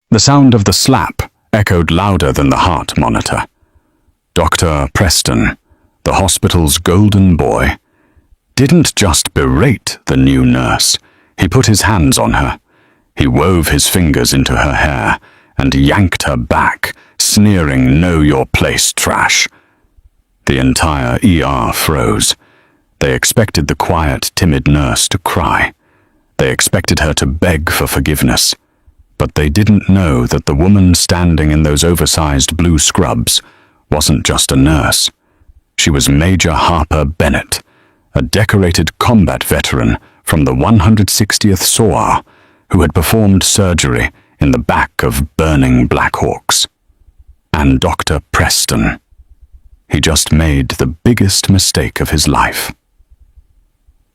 The sound of the slap echoed louder than the heart monitor. Dr. Preston, the hospital's golden boy, didn't just berate the new nurse. He put his hands on her. He wove his fingers into her hair and yanked her back, sneering, "Know your place, trash." The entire ER froze. They expected the quiet, timid nurse to cry. They expected her to beg for forgiveness. But they didn't know that the woman standing in those oversized blue scrubs wasn't just a nurse. She was Major Harper Bennett, a decorated combat veteran from the 160th SOAR who had performed surgery in the back of burning Black Hawks. And Dr. Preston. He just made the biggest mistake of his life.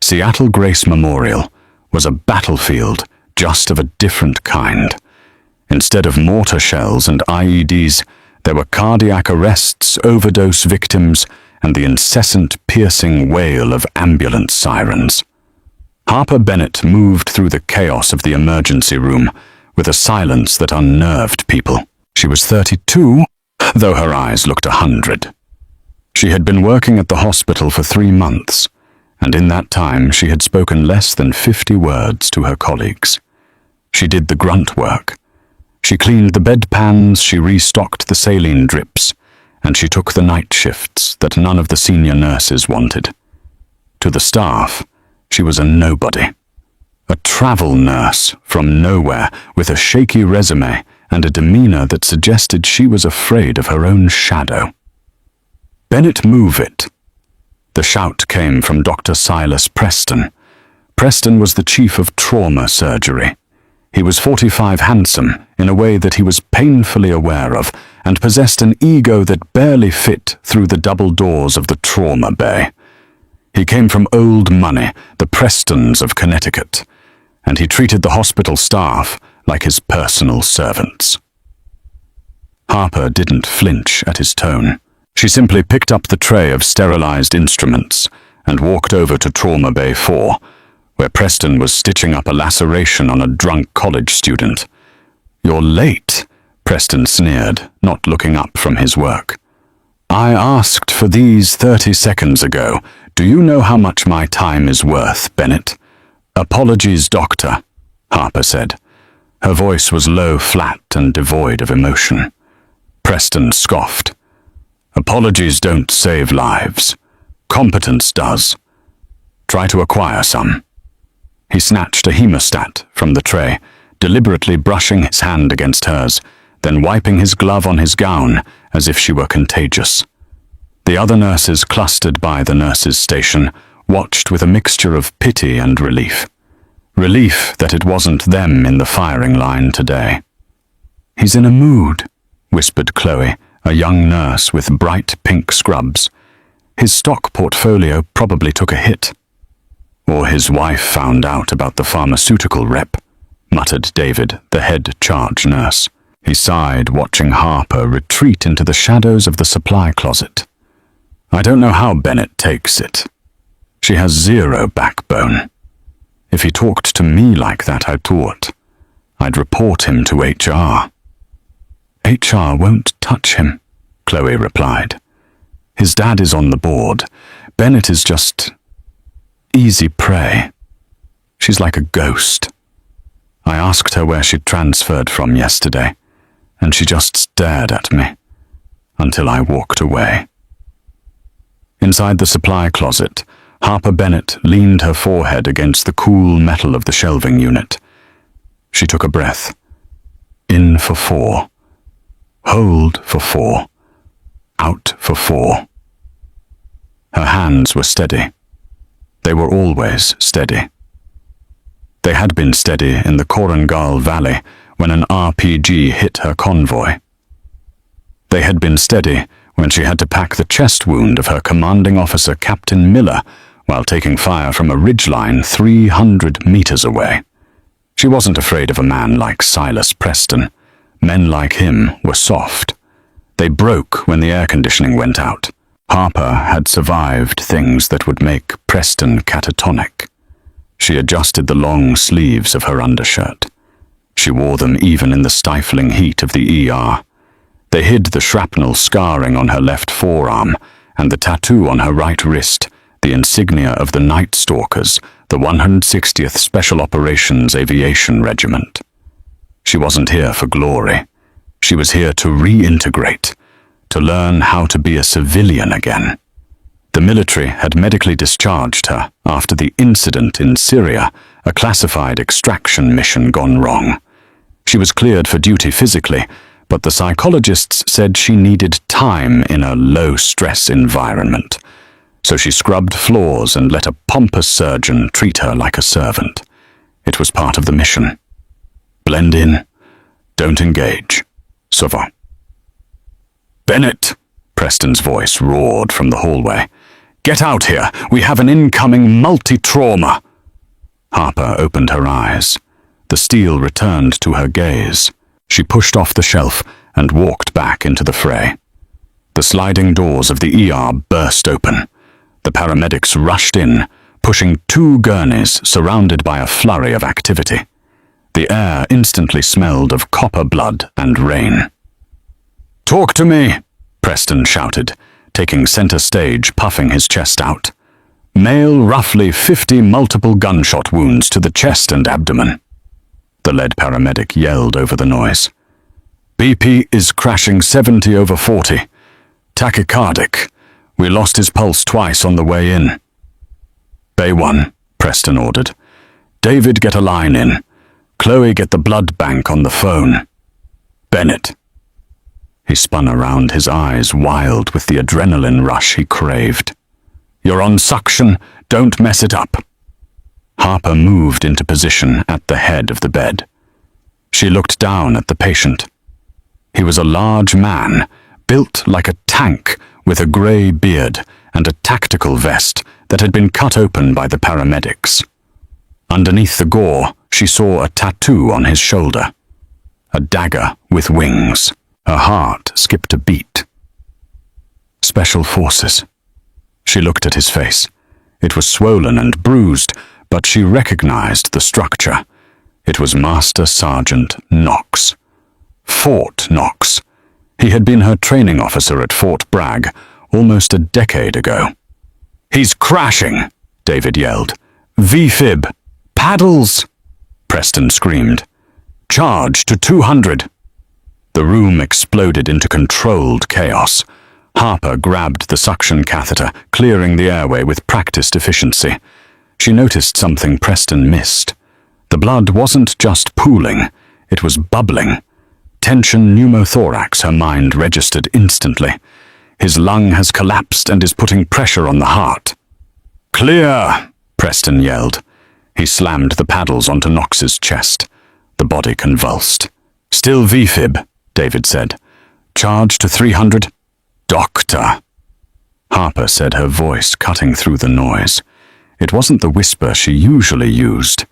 Seattle Grace Memorial was a battlefield just of a different kind. Instead of mortar shells and IEDs, there were cardiac arrests, overdose victims, and the incessant piercing wail of ambulance sirens. Harper Bennett moved through the chaos of the emergency room with a silence that unnerved people. She was 32, though her eyes looked 100. She had been working at the hospital for 3 months, and in that time she had spoken less than 50 words to her colleagues. She did the grunt work. She cleaned the bedpans, she restocked the saline drips, and she took the night shifts that none of the senior nurses wanted. To the staff, she was a nobody. A travel nurse from nowhere with a shaky resume and a demeanor that suggested she was afraid of her own shadow. "Bennett, move it." The shout came from Dr. Silas Preston. Preston was the chief of trauma surgery. He was 45, handsome in a way that he was painfully aware of, and possessed an ego that barely fit through the double doors of the trauma bay. He came from old money, the Prestons of Connecticut, and he treated the hospital staff like his personal servants. Harper didn't flinch at his tone. She simply picked up the tray of sterilized instruments and walked over to Trauma Bay 4, where Preston was stitching up a laceration on a drunk college student. "You're late," Preston sneered, not looking up from his work. "I asked for these 30 seconds ago. Do you know how much my time is worth, Bennett?" "Apologies, doctor," Harper said. Her voice was low, flat, and devoid of emotion. Preston scoffed. "Apologies don't save lives. Competence does. Try to acquire some." He snatched a hemostat from the tray, deliberately brushing his hand against hers, then wiping his glove on his gown as if she were contagious. The other nurses clustered by the nurses' station watched with a mixture of pity and relief. Relief that it wasn't them in the firing line today. "He's in a mood," whispered Chloe, a young nurse with bright pink scrubs. "His stock portfolio probably took a hit." "Or his wife found out about the pharmaceutical rep," muttered David, the head charge nurse. He sighed, watching Harper retreat into the shadows of the supply closet. "I don't know how Bennett takes it. She has zero backbone. If he talked to me like that, I'd report him to HR." "HR won't touch him," Chloe replied. "His dad is on the board. Bennett is just easy prey. She's like a ghost. I asked her where she'd transferred from yesterday, and she just stared at me until I walked away." Inside the supply closet, Harper Bennett leaned her forehead against the cool metal of the shelving unit. She took a breath. In for 4. Hold for 4. Out for 4. Her hands were steady. They were always steady. They had been steady in the Korangal Valley when an RPG hit her convoy. They had been steady when she had to pack the chest wound of her commanding officer, Captain Miller, while taking fire from a ridgeline 300 meters away. She wasn't afraid of a man like Silas Preston. Men like him were soft. They broke when the air conditioning went out. Harper had survived things that would make Preston catatonic. She adjusted the long sleeves of her undershirt. She wore them even in the stifling heat of the ER. They hid the shrapnel scarring on her left forearm and the tattoo on her right wrist, the insignia of the Night Stalkers, the 160th Special Operations Aviation Regiment. She wasn't here for glory. She was here to reintegrate, to learn how to be a civilian again. The military had medically discharged her after the incident in Syria, a classified extraction mission gone wrong. She was cleared for duty physically, but the psychologists said she needed time in a low-stress environment. So she scrubbed floors and let a pompous surgeon treat her like a servant. It was part of the mission. Blend in, don't engage. Ça va. "Bennett!" Preston's voice roared from the hallway. "Get out here! We have an incoming multi-trauma!" Harper opened her eyes. The steel returned to her gaze. She pushed off the shelf and walked back into the fray. The sliding doors of the ER burst open. The paramedics rushed in, pushing 2 gurneys surrounded by a flurry of activity. The air instantly smelled of copper blood and rain. "Talk to me!" Preston shouted, taking center stage, puffing his chest out. "Male, roughly 50 multiple gunshot wounds to the chest and abdomen." The lead paramedic yelled over the noise. "BP is crashing 70/40. Tachycardic. We lost his pulse twice on the way in." "Bay 1, Preston ordered. "David, get a line in. Chloe, get the blood bank on the phone. Bennett." He spun around, his eyes wild with the adrenaline rush he craved. "You're on suction. Don't mess it up." Harper moved into position at the head of the bed. She looked down at the patient. He was a large man, built like a tank, with a grey beard and a tactical vest that had been cut open by the paramedics. Underneath the gore, she saw a tattoo on his shoulder. A dagger with wings. Her heart skipped a beat. Special Forces. She looked at his face. It was swollen and bruised, but she recognized the structure. It was Master Sergeant Knox. Fort Knox. He had been her training officer at Fort Bragg almost a decade ago. "He's crashing!" David yelled. "V-fib! Paddles!" Preston screamed. "Charge to 200!" The room exploded into controlled chaos. Harper grabbed the suction catheter, clearing the airway with practiced efficiency. She noticed something Preston missed. The blood wasn't just pooling, it was bubbling. Tension pneumothorax, her mind registered instantly. His lung has collapsed and is putting pressure on the heart. "Clear!" Preston yelled. He slammed the paddles onto Knox's chest. The body convulsed. "Still V-fib," David said. "Charge to 300. "Doctor," Harper said, her voice cutting through the noise. It wasn't the whisper she usually used.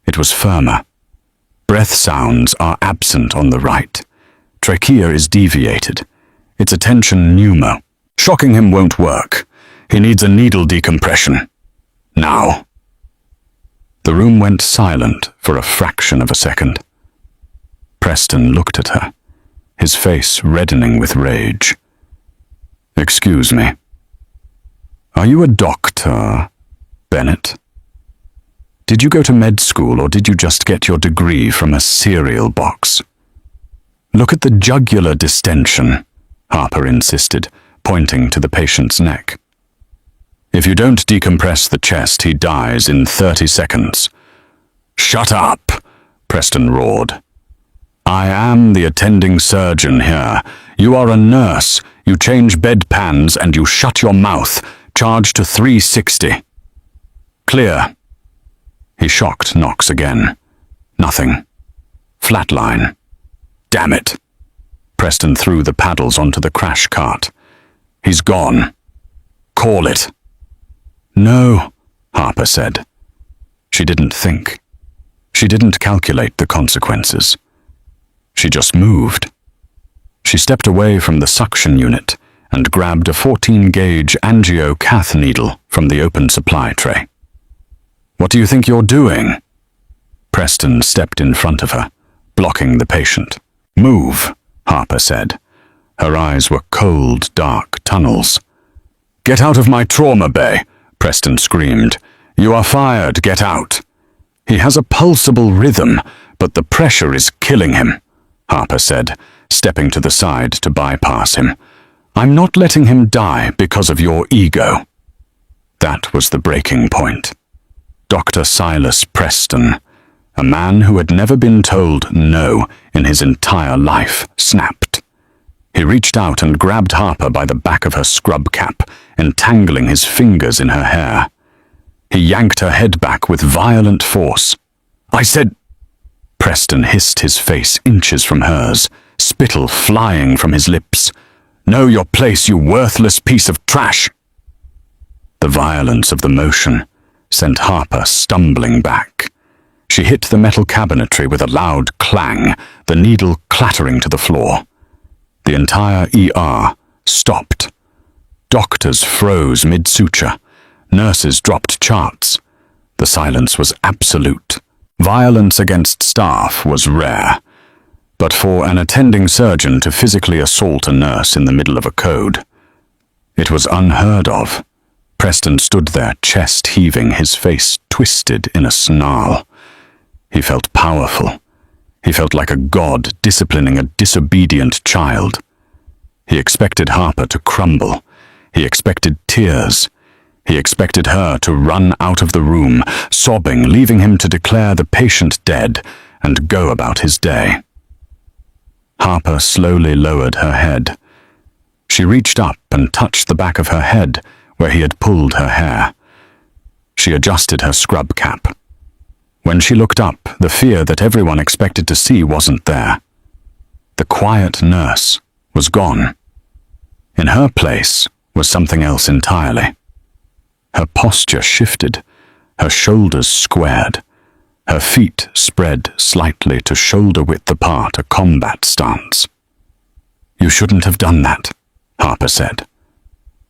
It was firmer. "Breath sounds are absent on the right. Trachea is deviated. It's a tension pneumo. Shocking him won't work. He needs a needle decompression. Now." The room went silent for a fraction of a second. Preston looked at her, his face reddening with rage. "Excuse me. Are you a doctor, Bennett? Did you go to med school or did you just get your degree from a cereal box?" "Look at the jugular distension," Harper insisted, pointing to the patient's neck. "If you don't decompress the chest, he dies in 30 seconds. "Shut up," Preston roared. "I am the attending surgeon here. You are a nurse. You change bedpans and you shut your mouth. Charge to 360. "Clear." He shocked Knox again. Nothing. Flatline. "Damn it." Preston threw the paddles onto the crash cart. "He's gone. Call it." "No," Harper said. She didn't think. She didn't calculate the consequences. She just moved. She stepped away from the suction unit and grabbed a 14-gauge angio-cath needle from the open supply tray. "What do you think you're doing?" Preston stepped in front of her, blocking the patient. "Move," Harper said. Her eyes were cold, dark tunnels. "Get out of my trauma bay," Preston screamed. "You are fired, get out." "He has a pulsable rhythm, but the pressure is killing him," Harper said, stepping to the side to bypass him. "I'm not letting him die because of your ego." That was the breaking point. Dr. Silas Preston, a man who had never been told no in his entire life, snapped. He reached out and grabbed Harper by the back of her scrub cap, entangling his fingers in her hair. He yanked her head back with violent force. "I said—" Preston hissed, his face inches from hers, spittle flying from his lips. "Know your place, you worthless piece of trash!" The violence of the motion sent Harper stumbling back. She hit the metal cabinetry with a loud clang, the needle clattering to the floor. The entire ER stopped. Doctors froze mid-suture. Nurses dropped charts. The silence was absolute. Violence against staff was rare. But for an attending surgeon to physically assault a nurse in the middle of a code, it was unheard of. Preston stood there, chest heaving, his face twisted in a snarl. He felt powerful. He felt like a god disciplining a disobedient child. He expected Harper to crumble. He expected tears. He expected her to run out of the room, sobbing, leaving him to declare the patient dead and go about his day. Harper slowly lowered her head. She reached up and touched the back of her head where he had pulled her hair. She adjusted her scrub cap. When she looked up, the fear that everyone expected to see wasn't there. The quiet nurse was gone. In her place was something else entirely. Her posture shifted, her shoulders squared, her feet spread slightly to shoulder-width apart, a combat stance. "You shouldn't have done that," Harper said.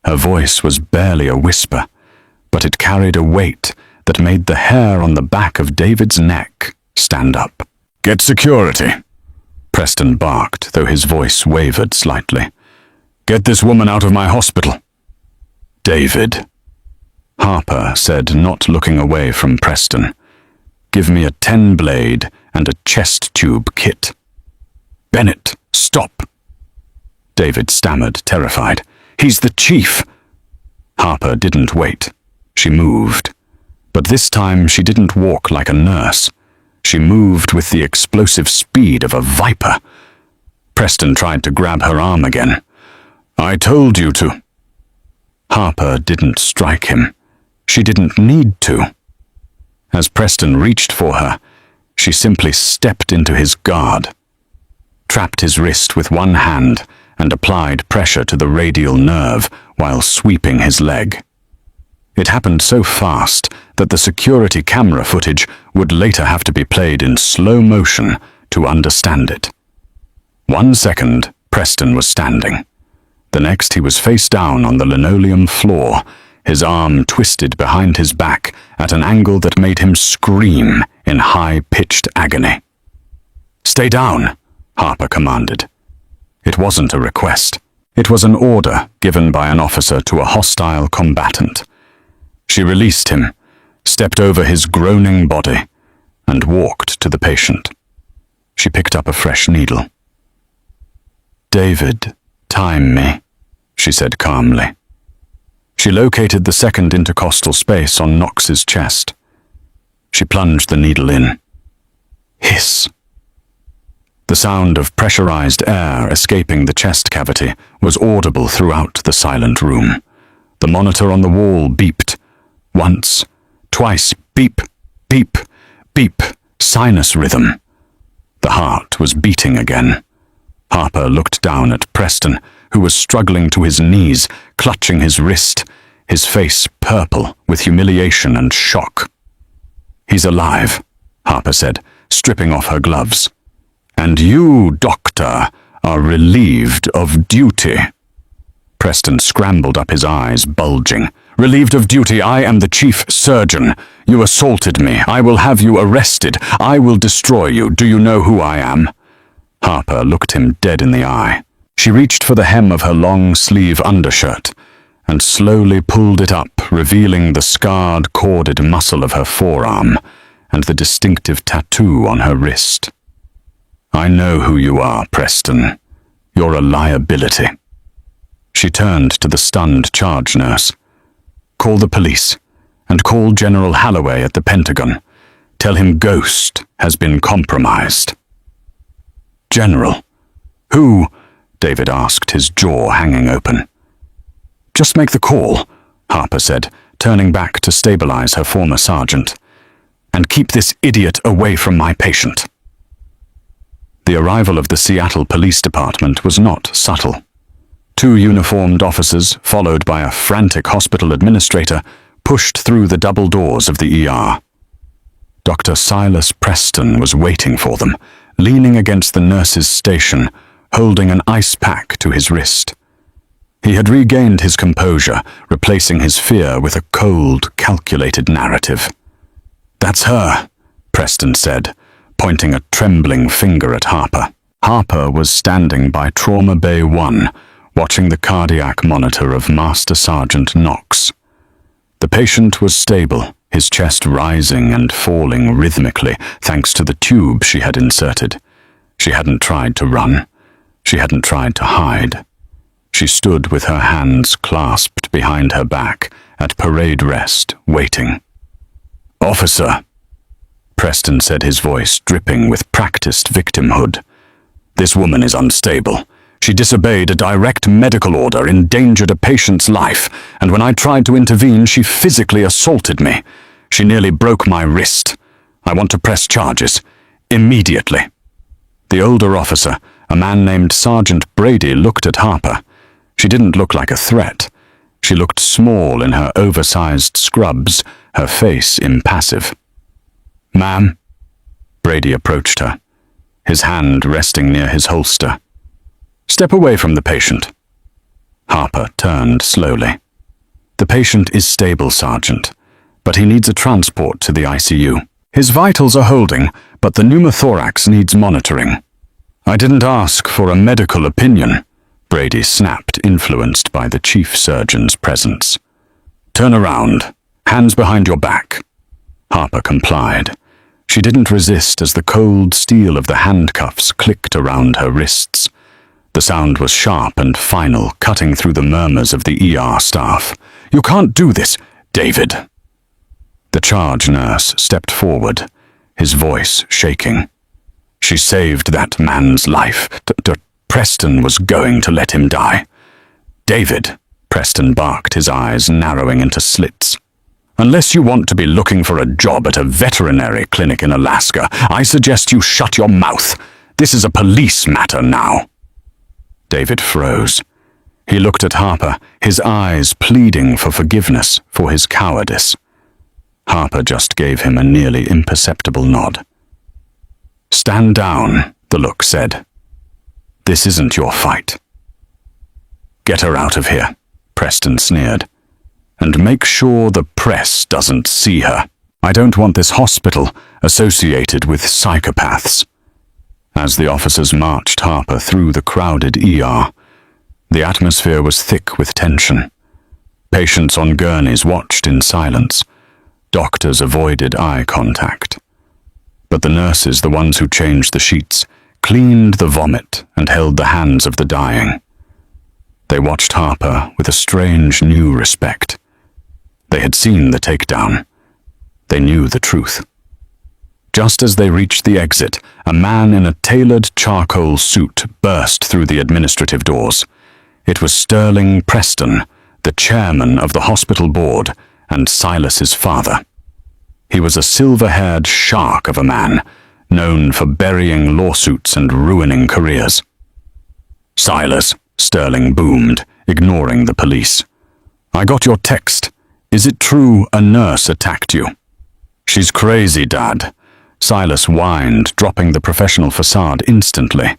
Her voice was barely a whisper, but it carried a weight that made the hair on the back of David's neck stand up. "Get security," Preston barked, though his voice wavered slightly. "Get this woman out of my hospital." "David," Harper said, not looking away from Preston. "Give me a 10-blade and a chest tube kit." "Bennett, stop!" David stammered, terrified. "He's the chief." Harper didn't wait. She moved. But this time she didn't walk like a nurse. She moved with the explosive speed of a viper. Preston tried to grab her arm again. "I told you to." Harper didn't strike him. She didn't need to. As Preston reached for her, she simply stepped into his guard, trapped his wrist with one hand, and applied pressure to the radial nerve while sweeping his leg. It happened so fast that the security camera footage would later have to be played in slow motion to understand it. 1 second, Preston was standing. The next, he was face down on the linoleum floor, his arm twisted behind his back at an angle that made him scream in high-pitched agony. "Stay down," Harper commanded. It wasn't a request. It was an order given by an officer to a hostile combatant. She released him, stepped over his groaning body, and walked to the patient. She picked up a fresh needle. "David, time me," she said calmly. She located the second intercostal space on Knox's chest. She plunged the needle in. Hiss. The sound of pressurized air escaping the chest cavity was audible throughout the silent room. The monitor on the wall beeped. Once, twice, beep, beep, beep, sinus rhythm. The heart was beating again. Harper looked down at Preston, who was struggling to his knees, clutching his wrist, his face purple with humiliation and shock. "He's alive," Harper said, stripping off her gloves. "And you, doctor, are relieved of duty." Preston scrambled up, his eyes bulging. Relieved of duty, I am the chief surgeon. You assaulted me. I will have you arrested. I will destroy you. Do you know who I am?" Harper looked him dead in the eye. She reached for the hem of her long-sleeve undershirt and slowly pulled it up, revealing the scarred, corded muscle of her forearm and the distinctive tattoo on her wrist. "I know who you are, Preston. You're a liability." She turned to the stunned charge nurse. "Call the police, and call General Holloway at the Pentagon. Tell him Ghost has been compromised." "General? Who?" David asked, his jaw hanging open. "Just make the call," Harper said, turning back to stabilize her former sergeant. "And keep this idiot away from my patient." The arrival of the Seattle Police Department was not subtle. 2 uniformed officers, followed by a frantic hospital administrator, pushed through the double doors of the ER. Dr. Silas Preston was waiting for them, leaning against the nurse's station, holding an ice pack to his wrist. He had regained his composure, replacing his fear with a cold, calculated narrative. "That's her," Preston said, pointing a trembling finger at Harper. Harper was standing by Trauma Bay 1, watching the cardiac monitor of Master Sergeant Knox. The patient was stable, his chest rising and falling rhythmically thanks to the tube she had inserted. She hadn't tried to run. She hadn't tried to hide. She stood with her hands clasped behind her back at parade rest, waiting. "Officer," Preston said, his voice dripping with practiced victimhood. "This woman is unstable. She disobeyed a direct medical order, endangered a patient's life, and when I tried to intervene, she physically assaulted me. She nearly broke my wrist. I want to press charges. Immediately." The older officer, a man named Sergeant Brady, looked at Harper. She didn't look like a threat. She looked small in her oversized scrubs, her face impassive. "Ma'am?" Brady approached her, his hand resting near his holster. "Step away from the patient." Harper turned slowly. "The patient is stable, Sergeant, but he needs a transport to the ICU. His vitals are holding, but the pneumothorax needs monitoring." "I didn't ask for a medical opinion," Brady snapped, influenced by the chief surgeon's presence. "Turn around. Hands behind your back." Harper complied. She didn't resist as the cold steel of the handcuffs clicked around her wrists. The sound was sharp and final, cutting through the murmurs of the ER staff. "You can't do this, David." The charge nurse stepped forward, his voice shaking. "She saved that man's life. Preston was going to let him die." "David," Preston barked, his eyes narrowing into slits. "Unless you want to be looking for a job at a veterinary clinic in Alaska, I suggest you shut your mouth. This is a police matter now." David froze. He looked at Harper, his eyes pleading for forgiveness for his cowardice. Harper just gave him a nearly imperceptible nod. "Stand down," the look said. "This isn't your fight." "Get her out of here," Preston sneered. "And make sure the press doesn't see her. I don't want this hospital associated with psychopaths." As the officers marched Harper through the crowded ER, the atmosphere was thick with tension. Patients on gurneys watched in silence. Doctors avoided eye contact. But the nurses, the ones who changed the sheets, cleaned the vomit and held the hands of the dying. They watched Harper with a strange new respect. They had seen the takedown. They knew the truth. Just as they reached the exit, a man in a tailored charcoal suit burst through the administrative doors. It was Sterling Preston, the chairman of the hospital board and Silas's father. He was a silver-haired shark of a man, known for burying lawsuits and ruining careers. "Silas," Sterling boomed, ignoring the police. "I got your text. Is it true a nurse attacked you?" "She's crazy, Dad," Silas whined, dropping the professional facade instantly.